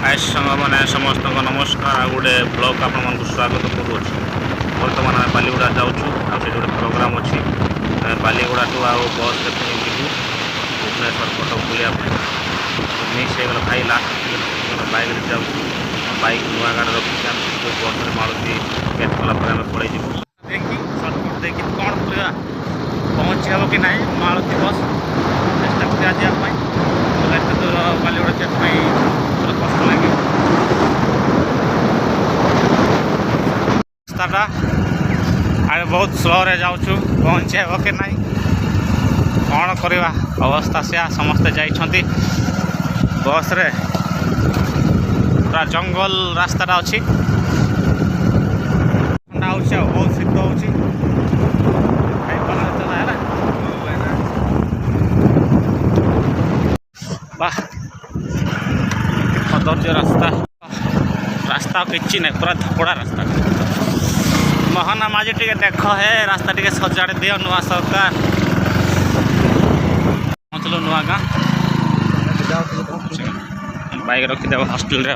हाय संग मैंने समस्त नमस्कार आ गोटे ब्लॉग आपण स्वागत करुच्छ। बर्तमान आम बालीगुड़ा जाऊँ गोटे प्रोग्राम अच्छी बालीगुड़ा टू आ बस जीवु भुवनेश्वर कटक बुलाया मिस हो गला भाई लास्ट बैक जाऊँ बैक नुआ गाड़ी रखी बस में मालती गेट कला आम पड़े देखी सर्टकट देखी कौन बुला पहुँची हे कि ना मालती बस चेष्टा कर जावाई एत दूर बालीगुड़ा से कष्ट लगे रास्ता आगे बहुत स्लो रे जाऊँ पहुँचे हे कि ना कौन करवा अवस्था से समस्ते जाइछंती बस रे पूरा जंगल रास्ता अच्छी ठंडा हो बहुत शीत हो सौंदर्य रास्ता रास्ता किसी ना पूरा धपड़ा रास्ता मोहना माझे टे देख है रास्ता टे सजाड़ दियो नुआ सरकार पहुँचल नुआ गाँ बैग रखीदेव हॉस्टेल रे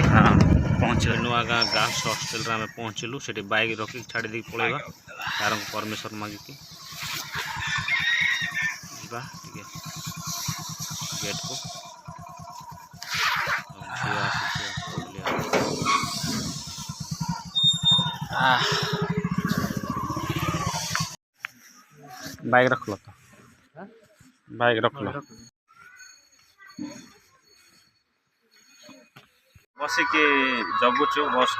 हाँ पहुँचल नुआ गाँ गाँस हॉस्टेल आम पहुँचलु से बैग रखी छाड़ी दी पड़ेगा यार परमिशन मागिकी गेट को बैग रख लो तो बैग रख लो बसिकी जगुचु बस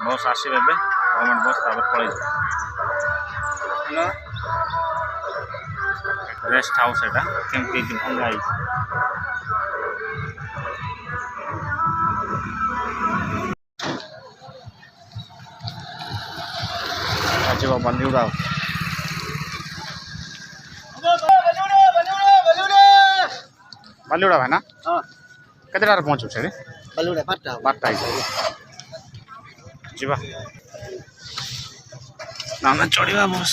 बस आसवे गवर्नमेंट बस पड़े रेस्ट हाउस एटा केमती भंगा आज बालीगुड़ा बालीगुड़ा भाई ना केते पहुँचू से बालीगुड़ा 12टा जीवा ना चढ़ा बस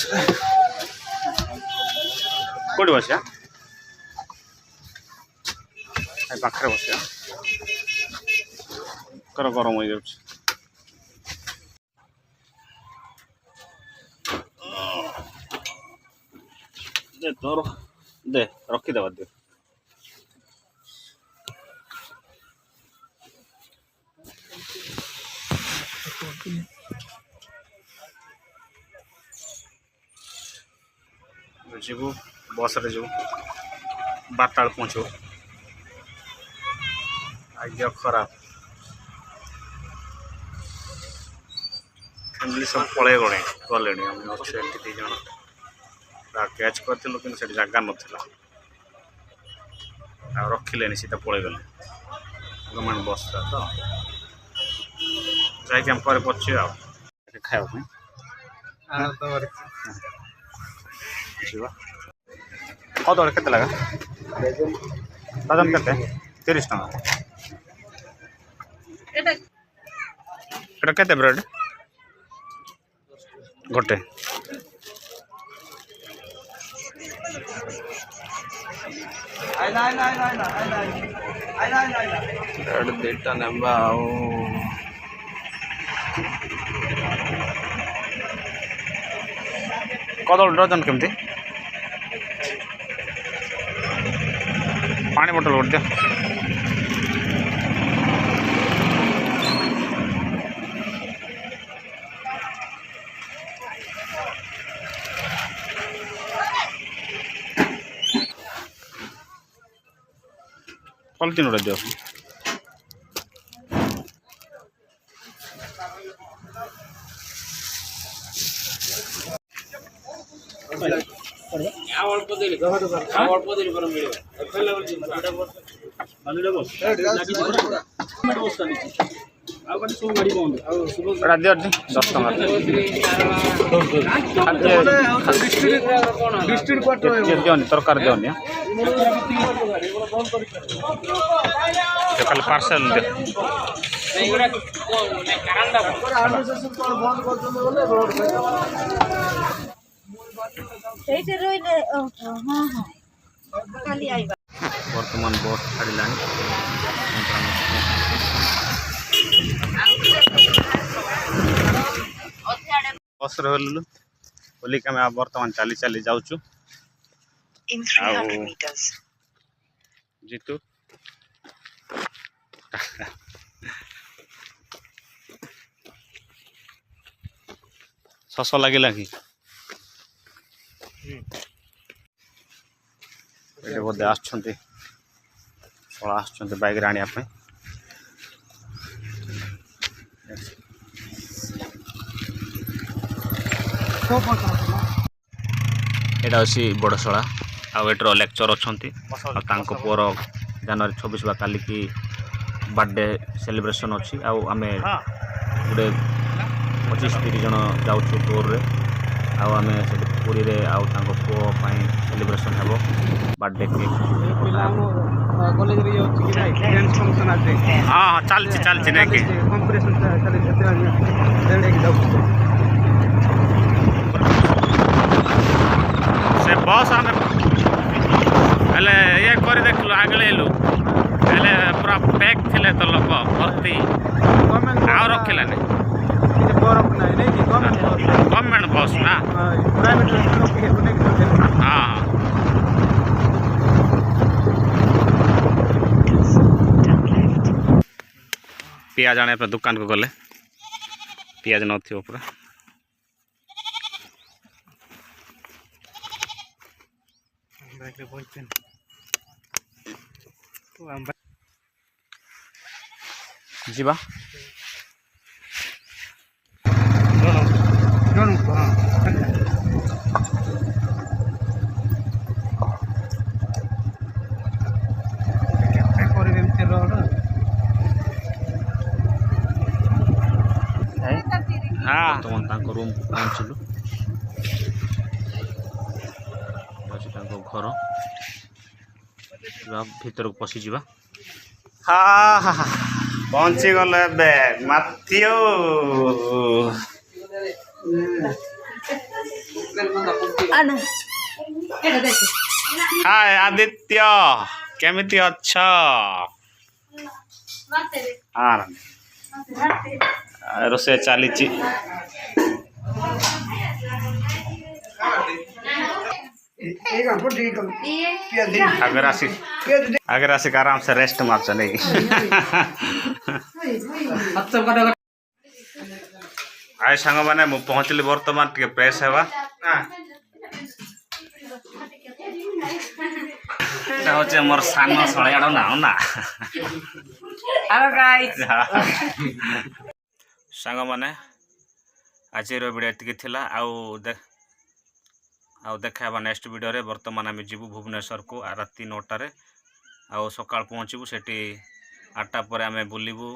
कौटी बस पाखे बस कर गरम हो जाऊँ दे तोर दे रखीदेव दे जीवु बस रे जो 12टा पहुँचू आज्ञा खराब फैमिली सब पड़े गले गले अच्छे दी जन कैच करूँ कि जगह नाला रखिले सीधा पड़े गले गवर्नमेंट बस तो जाकि पर पचे खाया कदड़ी के लगा डजन के 30 टका एटा के ब्रेड गोटे दुटा नेबा कदड़ी डजन केमती पानी बोतल गोटे दियो पॉलिथीन गोटे दियो तरकारी दियोनि खाली पार्सल दे ସେଇଠି ରହିଲେ ହଁ ହଁ କାଲି ଆଇବା। ବର୍ତ୍ତମାନ ବସ୍ ଛାଡ଼ିଲାଣି। ବସ୍ରେ ହେଲୁ ବୋଲିକି ଆମେ ବର୍ତ୍ତମାନ ଚାଲି ଚାଲି ଯାଉଛୁ। ଆଉ ଜିତୁ ଶସ ଲାଗିଲା କି? ଏଠି ବୋଧେ ଆସୁଛନ୍ତି ଶଳା ଆସୁଛନ୍ତି ବାଇକ୍ରେ ଆଣିବା ପାଇଁ। ଏଇଟା ଅଛି ବଡ଼ଶଳା ଆଉ ଏଠିର ଲେକ୍ଚର ଅଛନ୍ତି ଆଉ ତାଙ୍କ ପୁଅର ଜାନୁଆରୀ 26 ବା କାଲିକି ବାର୍ଥଡେ ସେଲିବ୍ରେସନ୍ ଅଛି। ଆଉ ଆମେ ଗୋଟେ 25-30 ଜଣ ଯାଉଛୁ ଟୁର୍ରେ। ଆଉ ଆମେ ସେଠି ପୁରୀରେ ଆଉ ତାଙ୍କ ପୁଅ ପାଇଁ ସେଲିବ୍ରେସନ୍ ହେବ ବାର୍ଥଡେ କେକ୍। ହଁ ହଁ ଚାଲିଛି ଚାଲିଛି ନାଇଁ ସେ ବସ୍ ଆମେ ହେଲେ ଇଏ କରି ଦେଖିଲୁ ଆଗଳେଇଲୁ ହେଲେ ପୁରା ପ୍ୟାକ୍ ଥିଲେ ତ ଲୋକ ଭର୍ତ୍ତି ଆଉ ରଖିଲାନି। ଗଭର୍ଣ୍ଣମେଣ୍ଟ ବସ୍ ନା ହଁ ପିଆଜ ଆଣିବା ପାଇଁ ଦୋକାନକୁ ଗଲେ ପିଆଜ ନଥିବ ପୁରା। ଯିବା ବର୍ତ୍ତମାନ ତାଙ୍କ ରୁମ୍କୁ ପହଞ୍ଚିଲୁ। ଅଛି ତାଙ୍କ ଘର ଭିତରକୁ ପଶିଯିବା। ପହଞ୍ଚିଗଲେ ଏବେ ମାଥିଓ। ହାଏ ଆଦିତ୍ୟ କେମିତି ଅଛ? ରୋଷେଇ ଚାଲିଛି। ଆଗରେ ଆସିକି ଆରାମସେ ରେଷ୍ଟ ମାରୁଛ ନାଇଁ? ଆଏ ସାଙ୍ଗମାନେ ମୁଁ ପହଞ୍ଚିଲି ବର୍ତ୍ତମାନ ଟିକେ ଫ୍ରେଶ ହେବା। এটা হচ্ছে আমার সান ছড়াইয়াড় নাও না। ସାଙ୍ଗମାନେ ଆଜିର ଭିଡ଼ିଓ ଏତିକି ଥିଲା। ଆଉ ଦେଖା ହେବା ନେକ୍ସଟ ଭିଡ଼ିଓରେ। ବର୍ତ୍ତମାନ ଆମେ ଯିବୁ ଭୁବନେଶ୍ୱରକୁ ରାତି 9ଟାରେ ଆଉ ସକାଳ ପହଞ୍ଚିବୁ ସେଠି 8ଟା ପରେ ଆମେ ବୁଲିବୁ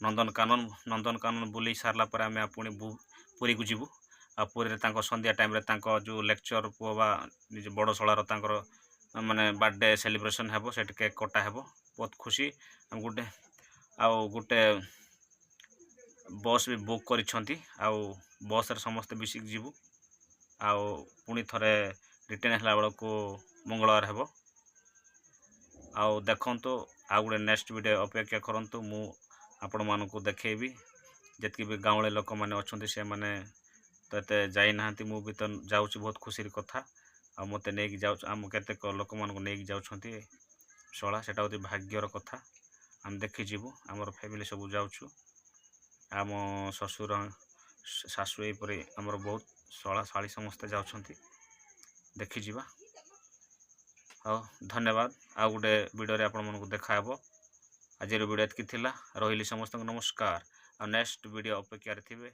ନନ୍ଦନକାନନ ବୁଲି ସାରିଲା ପରେ ଆମେ ପୁଣି ପୁରୀକୁ ଯିବୁ। ଆଉ ପୁରୀରେ ତାଙ୍କ ସନ୍ଧ୍ୟା ଟାଇମ୍ରେ ତାଙ୍କ ଯେଉଁ ଲେକ୍ଚର ପୁଅ ବା ନିଜ ବଡ଼ ଶଳାର ତାଙ୍କର ମାନେ ବାର୍ଥଡେ ସେଲିବ୍ରେସନ୍ ହେବ। ସେଠି କେକ୍ କଟା ହେବ ବହୁତ ଖୁସି। ଗୋଟେ ବସ୍ ବି ବୁକ୍ କରିଛନ୍ତି ଆଉ ବସ୍ରେ ସମସ୍ତେ ମିଶିକି ଯିବୁ। ଆଉ ପୁଣି ଥରେ ରିଟର୍ନ ହେଲା ବେଳକୁ ମଙ୍ଗଳବାର ହେବ। ଆଉ ଦେଖନ୍ତୁ ଆଉ ଗୋଟେ ନେକ୍ସଟ ଭିଡ଼ିଓ ଅପେକ୍ଷା କରନ୍ତୁ। ମୁଁ ଆପଣମାନଙ୍କୁ ଦେଖେଇବି ଯେତିକି ବି ଗାଉଁଳି ଲୋକମାନେ ଅଛନ୍ତି ସେମାନେ ତ ଏତେ ଯାଇନାହାନ୍ତି। ମୁଁ ବି ତ ଯାଉଛି ବହୁତ ଖୁସିର କଥା। ଆଉ ମୋତେ ନେଇକି ଯାଉଛି ଆମ କେତେକ ଲୋକମାନଙ୍କୁ ନେଇକି ଯାଉଛନ୍ତି ଶଳା ସେଟା ହେଉଛି ଭାଗ୍ୟର କଥା। ଆମେ ଦେଖିଯିବୁ ଆମର ଫ୍ୟାମିଲି ସବୁ ଯାଉଛୁ। ଆମ ଶ୍ୱଶୁର ଶାଶୁ ଏହିପରି ଆମର ବହୁତ ଶଳା ଶାଳୀ ସମସ୍ତେ ଯାଉଛନ୍ତି ଦେଖିଯିବା। ହଉ ଧନ୍ୟବାଦ। ଆଉ ଗୋଟେ ଭିଡ଼ିଓରେ ଆପଣମାନଙ୍କୁ ଦେଖାହେବ। ଆଜିର ଭିଡ଼ିଓ ଏତିକି ଥିଲା। ରହିଲି ସମସ୍ତଙ୍କୁ ନମସ୍କାର। ଆଉ ନେକ୍ସଟ ଭିଡ଼ିଓ ଅପେକ୍ଷାରେ ଥିବେ।